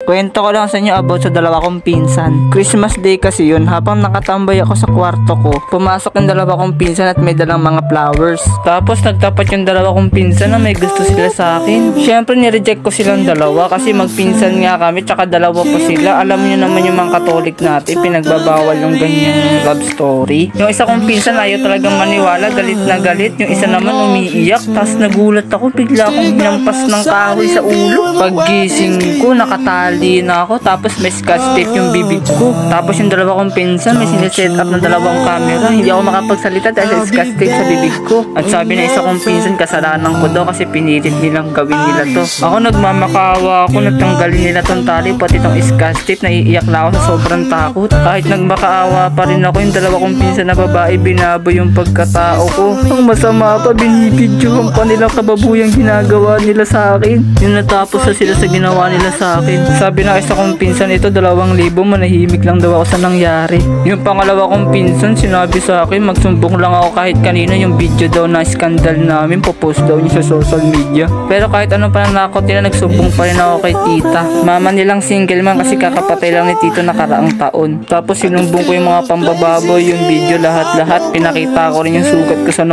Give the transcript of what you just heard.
Kwento ko lang sa inyo about sa dalawa kong pinsan. Christmas day kasi yun, habang nakatambay ako sa kwarto ko, pumasok yung dalawa kong pinsan at may dalang mga flowers. Tapos nagtapat yung dalawa kong pinsan na may gusto sila sa akin. Syempre nireject ko silang dalawa kasi magpinsan nga kami tsaka dalawa pa sila. Alam niyo naman yung mga Katolik natin, pinagbabawal yung ganyang love story. Yung isa kong pinsan ayaw talagang maniwala, galit na galit. Yung isa naman umiiyak, tapos nagulat ako, bigla akong hinampas ng kahoy sa ulo. Paggising ko, nakatali na ako, tapos may scotch tape yung bibig ko. Tapos yung dalawa kong pinsan, may sineset up ng dalawang camera. Hindi ako makapagsalita dahil sa scotch tape sa bibig ko. At sabi na isa kong pinsan, kasalanan ko daw kasi pinilit nilang gawin nila to. Ako nagmamakawa ako, natanggalin nila tong tali, pati tong scotch tape, naiiyak na ako sa sobrang takot. Kahit nagmakaawa pa rin ako, yung dalawa kong pinsan na babae, binabo yung pagkatao ko. Ang masama pa, binibidyohan pa nilang kababuyang ginagawa nila sa akin. Yung natapos na sila sa ginawa nila sa akin. Sabi na isa kong pinsan, ito 2,000, manahimik lang daw ako sa nangyari. Yung pangalawa kong pinsan, sinabi sa akin magsumbong lang ako kahit kanina. Yung video daw na skandal namin, popost daw niya sa social media. Pero kahit anong pananakot nila, nagsumbong pa rin ako kay tita. Mama nilang single man kasi kakapatay lang ni tito nakaraang taon. Tapos sinumbong ko yung mga pambababoy, yung video, lahat-lahat. Pinakita ko rin yung sugat ko sa